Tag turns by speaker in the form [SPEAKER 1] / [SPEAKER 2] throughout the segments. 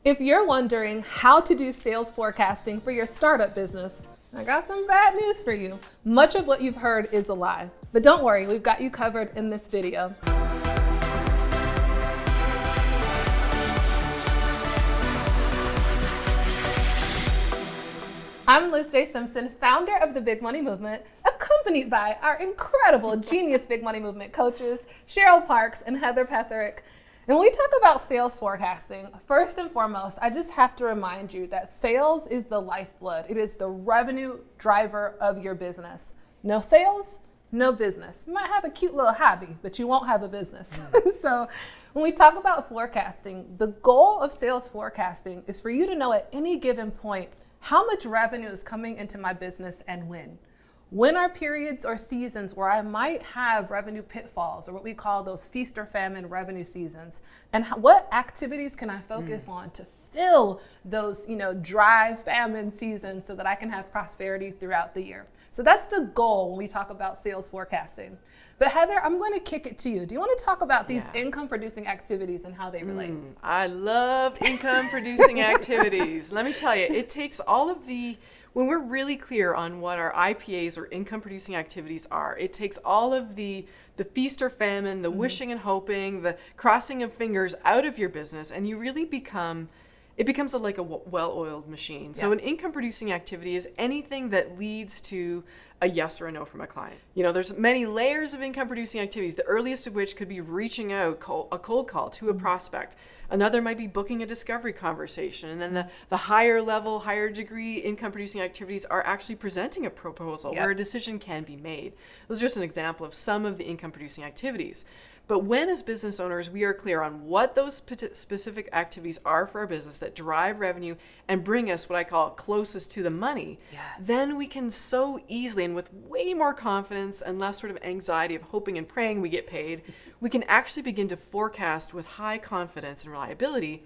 [SPEAKER 1] If you're wondering how to do sales forecasting for your startup business, I got some bad news for you. Much of what you've heard is a lie, but don't worry, we've got you covered in this video. I'm LizJSimpson, founder of the Big Money Movement, accompanied by our incredible genius Big Money Movement coaches, Cheryl Parks and Heather Petherick. And when we talk about sales forecasting, first and foremost, I just have to remind you that sales is the lifeblood. It is the revenue driver of your business. No sales, no business. You might have a cute little hobby, but you won't have a business. So when we talk about forecasting, the goal of sales forecasting is for you to know at any given point how much revenue is coming into my business and when. When are periods or seasons where I might have revenue pitfalls, or what we call those feast or famine revenue seasons? And what activities can I focus on to fill those, dry famine seasons so that I can have prosperity throughout the year? So that's the goal when we talk about sales forecasting. But Heather, I'm going to kick it to you. Do you want to talk about these income producing activities and how they relate?
[SPEAKER 2] I love income producing activities. Let me tell you, it takes all of when we're really clear on what our IPAs or income producing activities are, it takes all of the feast or famine, the wishing and hoping, the crossing of fingers out of your business, and you really it becomes like a well-oiled machine. So an income producing activity is anything that leads to a yes or a no from a client. There's many layers of income producing activities, the earliest of which could be reaching out, a cold call to a prospect. Another might be booking a discovery conversation. And then the higher level, higher degree income producing activities are actually presenting a proposal where a decision can be made. This is just an example of some of the income producing activities. But when, as business owners, we are clear on what those specific activities are for our business that drive revenue and bring us what I call closest to the money, then we can so easily and with way more confidence and less sort of anxiety of hoping and praying we get paid, we can actually begin to forecast with high confidence and reliability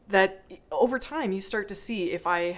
[SPEAKER 2] that over time you start to see if I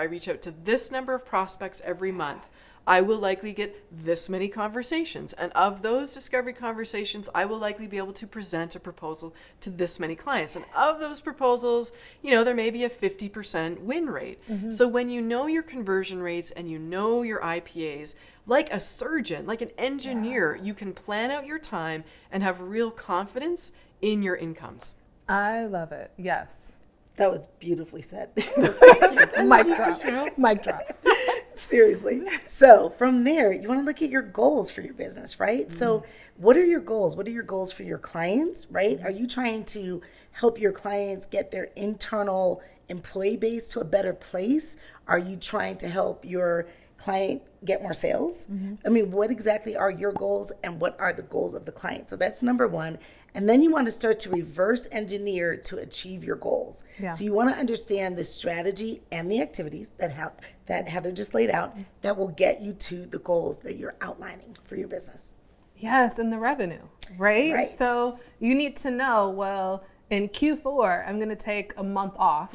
[SPEAKER 2] reach out to this number of prospects every month, I will likely get this many conversations. And of those discovery conversations, I will likely be able to present a proposal to this many clients. And of those proposals, there may be a 50% win rate. So when you know your conversion rates and you know your IPAs, like a surgeon, like an engineer, you can plan out your time and have real confidence in your incomes.
[SPEAKER 1] I love it. Yes.
[SPEAKER 3] That was beautifully said.
[SPEAKER 1] Mic drop. Mic drop.
[SPEAKER 3] Seriously. So from there, you want to look at your goals for your business, right? So what are your goals? What are your goals for your clients, right? Are you trying to help your clients get their internal employee base to a better place? Are you trying to help your client get more sales? I mean, what exactly are your goals and what are the goals of the client? So that's number one. And then you want to start to reverse engineer to achieve your goals. So you want to understand the strategy and the activities that Heather just laid out that will get you to the goals that you're outlining for your business.
[SPEAKER 1] Yes, and the revenue, right? So you need to know, well, in Q4, I'm going to take a month off.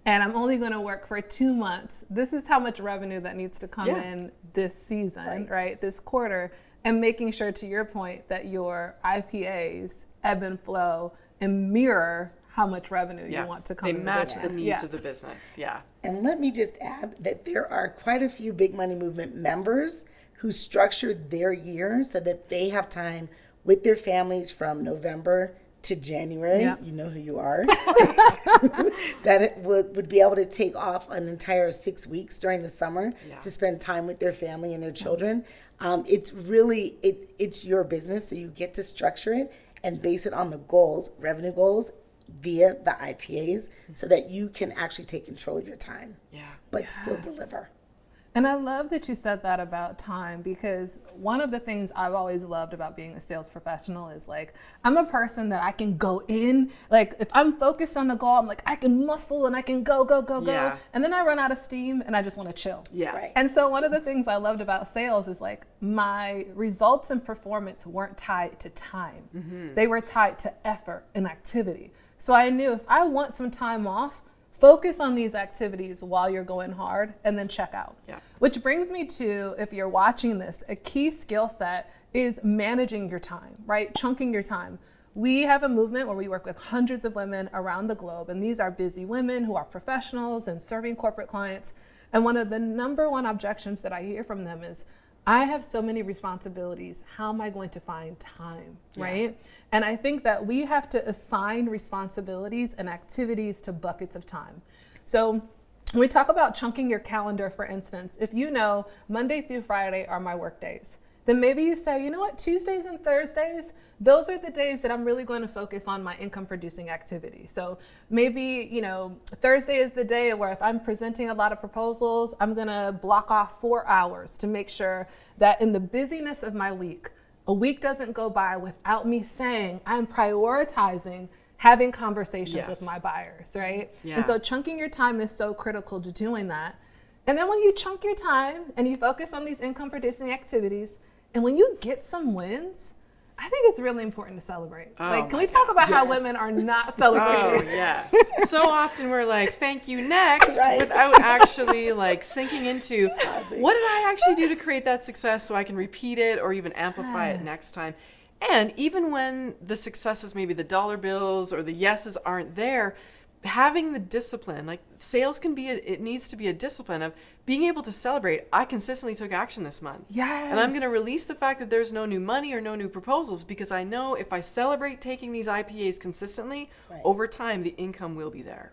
[SPEAKER 1] And I'm only going to work for 2 months. This is how much revenue that needs to come in this season, right? This quarter. And making sure, to your point, that your IPAs ebb and flow and mirror how much revenue you want to come in.
[SPEAKER 2] They match the needs of the business.
[SPEAKER 3] And let me just add that there are quite a few Big Money Movement members who structured their year so that they have time with their families from November to January. You know who you are. That it would be able to take off an entire 6 weeks during the summer to spend time with their family and their children. It's really, it's your business, so you get to structure it and base it on the goals, revenue goals, via the IPAs, so that you can actually take control of your time, but still deliver.
[SPEAKER 1] And I love that you said that about time, because one of the things I've always loved about being a sales professional is I'm a person that I can go in, if I'm focused on the goal, I'm I can muscle and I can go. And then I run out of steam and I just want to chill. And so one of the things I loved about sales is my results and performance weren't tied to time. They were tied to effort and activity. So I knew if I want some time off, focus on these activities while you're going hard and then check out. Which brings me to, if you're watching this, a key skill set is managing your time, right? Chunking your time. we have a movement where we work with hundreds of women around the globe. And these are busy women who are professionals and serving corporate clients. And one of the number one objections that I hear from them is, I have so many responsibilities. How am I going to find time, right? And I think that we have to assign responsibilities and activities to buckets of time. So when we talk about chunking your calendar, for instance, if you know Monday through Friday are my work days, then maybe you say, you know what, Tuesdays and Thursdays, those are the days that I'm really going to focus on my income producing activity. So maybe, you know, Thursday is the day where if I'm presenting a lot of proposals, I'm gonna block off 4 hours to make sure that in the busyness of my week, a week doesn't go by without me saying I'm prioritizing having conversations with my buyers, right? And so chunking your time is so critical to doing that. And then when you chunk your time and you focus on these income producing activities, and when you get some wins, I think it's really important to celebrate. Like, can we talk about how women are not celebrating?
[SPEAKER 2] Oh, yes. So often we're like, thank you, next, without actually like sinking into what did I actually do to create that success so I can repeat it or even amplify it next time. And even when the successes, maybe the dollar bills or the yeses aren't there, having the discipline, like sales can be, it needs to be a discipline of being able to celebrate. I consistently took action this month. And I'm going to release the fact that there's no new money or no new proposals, because I know if I celebrate taking these IPAs consistently, over time, the income will be there.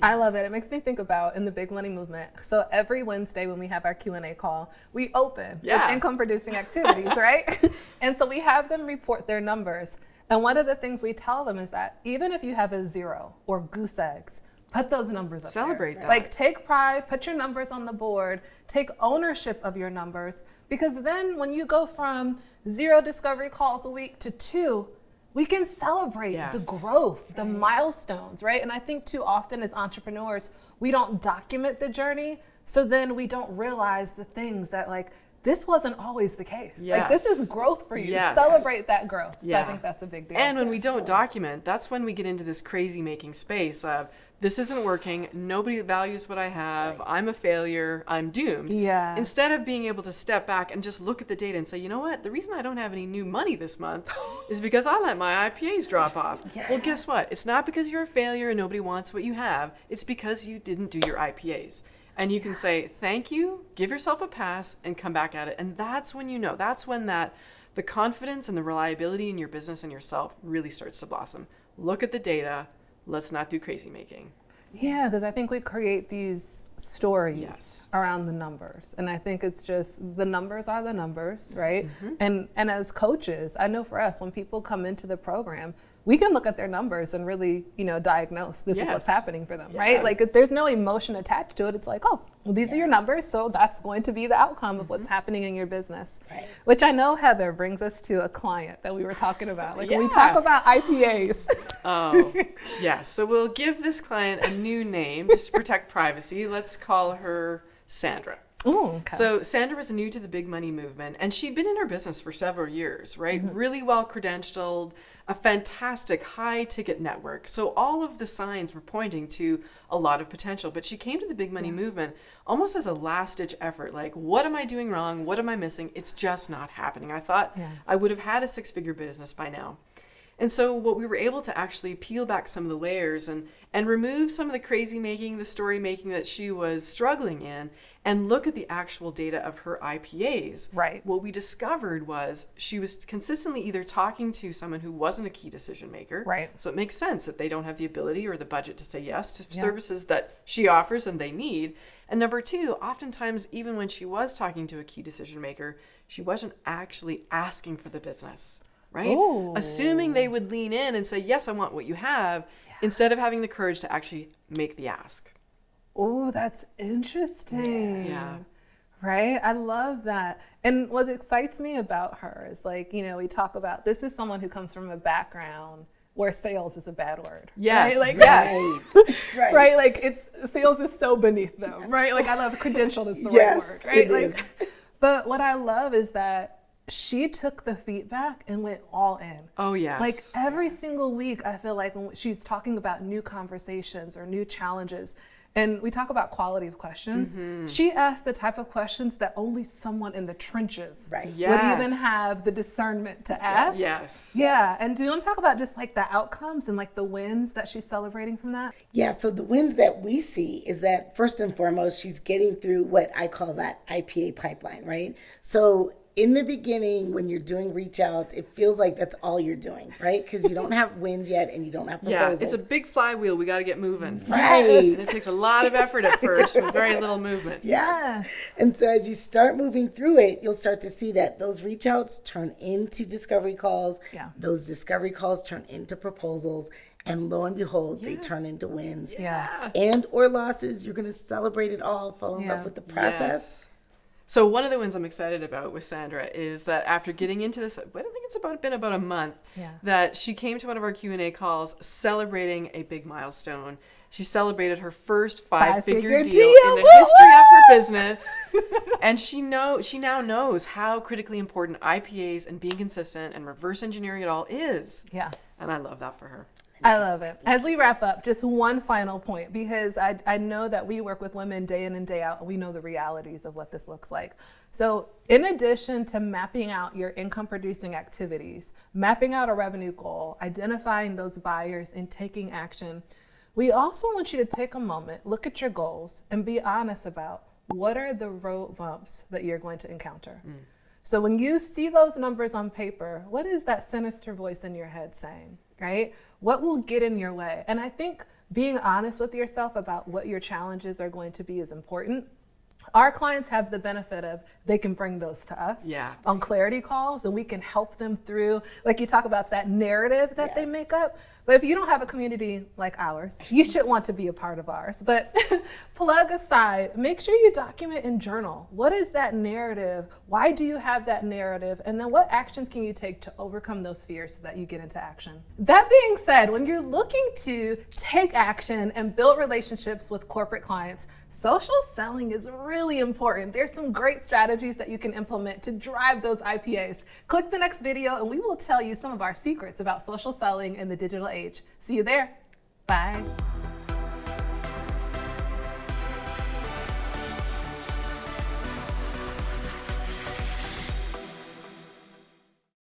[SPEAKER 1] I love it. It makes me think about in the big money movement. So every Wednesday when we have our Q&A call, we open with income producing activities, right? And so we have them report their numbers. And one of the things we tell them is that even if you have a 0 or goose eggs, put those numbers up there.
[SPEAKER 2] Celebrate that.
[SPEAKER 1] Like, take pride, put your numbers on the board, take ownership of your numbers, because then when you go from 0 discovery calls a week to 2, we can celebrate the growth, the milestones, right? And I think too often as entrepreneurs, we don't document the journey, so then we don't realize the things that, like, this wasn't always the case. Like, this is growth for you. Celebrate that growth. So I think that's a big deal.
[SPEAKER 2] And when we don't document, that's when we get into this crazy making space of, this isn't working, nobody values what I have, I'm a failure, I'm doomed. Instead of being able to step back and just look at the data and say, you know what, the reason I don't have any new money this month is because I let my IPAs drop off. Well, guess what? It's not because you're a failure and nobody wants what you have, it's because you didn't do your IPAs. And you can say, thank you, give yourself a pass, and come back at it. And that's when you know, that's when the confidence and the reliability in your business and yourself really starts to blossom. Look at the data. Let's not do crazy making.
[SPEAKER 1] Yeah, because I think we create these stories around the numbers. And I think it's just, the numbers are the numbers, right? And as coaches, I know for us, when people come into the program, we can look at their numbers and really, you know, diagnose this is what's happening for them, right? Like, if there's no emotion attached to it, it's like, oh, well, these are your numbers, so that's going to be the outcome of what's happening in your business. Which I know, Heather, brings us to a client that we were talking about. Like, when we talk about IPAs.
[SPEAKER 2] So we'll give this client a new name just to protect privacy. Let's call her Sandra.
[SPEAKER 1] Ooh,
[SPEAKER 2] So Sandra was new to the big money movement, and she'd been in her business for several years, right? Really well credentialed, a fantastic high ticket network. So all of the signs were pointing to a lot of potential, but she came to the big money movement almost as a last ditch effort. Like, what am I doing wrong? What am I missing? It's just not happening. I thought I would have had a 6-figure business by now. And so what we were able to actually peel back some of the layers and remove some of the crazy making, the story making that she was struggling in, and look at the actual data of her IPAs. What we discovered was she was consistently either talking to someone who wasn't a key decision maker. So it makes sense that they don't have the ability or the budget to say yes to services that she offers and they need. And number 2, oftentimes, even when she was talking to a key decision maker, she wasn't actually asking for the business. Assuming they would lean in and say, yes, I want what you have, instead of having the courage to actually make the ask.
[SPEAKER 1] Oh, that's interesting. Right? I love that. And what excites me about her is, like, you know, we talk about, this is someone who comes from a background where sales is a bad word. Right? Like, right? Like, sales is so beneath them, right? Like, I love credentialed is the right word, right? But what I love is that she took the feedback and went all in.
[SPEAKER 2] Oh, yes.
[SPEAKER 1] Like every single week, I feel like when she's talking about new conversations or new challenges, and we talk about quality of questions, she asked the type of questions that only someone in the trenches
[SPEAKER 3] Right.
[SPEAKER 1] would
[SPEAKER 2] Yes.
[SPEAKER 1] even have the discernment to ask.
[SPEAKER 2] Yes.
[SPEAKER 1] Yeah. And do you want to talk about just like the outcomes and like the wins that she's celebrating from that?
[SPEAKER 3] Yeah, so the wins that we see is that first and foremost, she's getting through what I call that IPA pipeline, right? So in the beginning, when you're doing reach outs, it feels like that's all you're doing, right? Because you don't have wins yet and you don't have
[SPEAKER 2] Yeah,
[SPEAKER 3] proposals.
[SPEAKER 2] it's a big flywheel. We got to get moving.
[SPEAKER 3] Right.
[SPEAKER 2] And it takes a lot of effort at first with very little movement.
[SPEAKER 3] Yes. And so as you start moving through it, you'll start to see that those reach outs turn into discovery calls.
[SPEAKER 1] Yeah.
[SPEAKER 3] Those discovery calls turn into proposals. And lo and behold, they turn into wins.
[SPEAKER 1] Yes.
[SPEAKER 3] And or losses. You're going to celebrate it all, fall in
[SPEAKER 1] Yeah.
[SPEAKER 3] love with the process.
[SPEAKER 2] Yes. So one of the wins I'm excited about with Sandra is that after getting into this, I think it's been about a month, that she came to one of our Q&A calls celebrating a big milestone. She celebrated her first five-figure deal in the history of her business. And she now knows how critically important IPAs and being consistent and reverse engineering it all is.
[SPEAKER 1] Yeah.
[SPEAKER 2] And I love that for her.
[SPEAKER 1] I love it. As we wrap up, just one final point, because I know that we work with women day in and day out, and we know the realities of what this looks like. So in addition to mapping out your income producing activities, mapping out a revenue goal, identifying those buyers and taking action, we also want you to take a moment, look at your goals, and be honest about what are the road bumps that you're going to encounter. So when you see those numbers on paper, what is that sinister voice in your head saying, right? What will get in your way? And I think being honest with yourself about what your challenges are going to be is important. Our clients have the benefit of they can bring those to us on clarity calls, and we can help them through, like you talk about that narrative that they make up. But if you don't have a community like ours, you should want to be a part of ours. But plug aside, make sure you document and journal. What is that narrative? Why do you have that narrative? And then what actions can you take to overcome those fears so that you get into action? That being said, when you're looking to take action and build relationships with corporate clients, social selling is really important. There's some great strategies that you can implement to drive those IPAs. Click the next video and we will tell you some of our secrets about social selling in the digital age. See you there. Bye.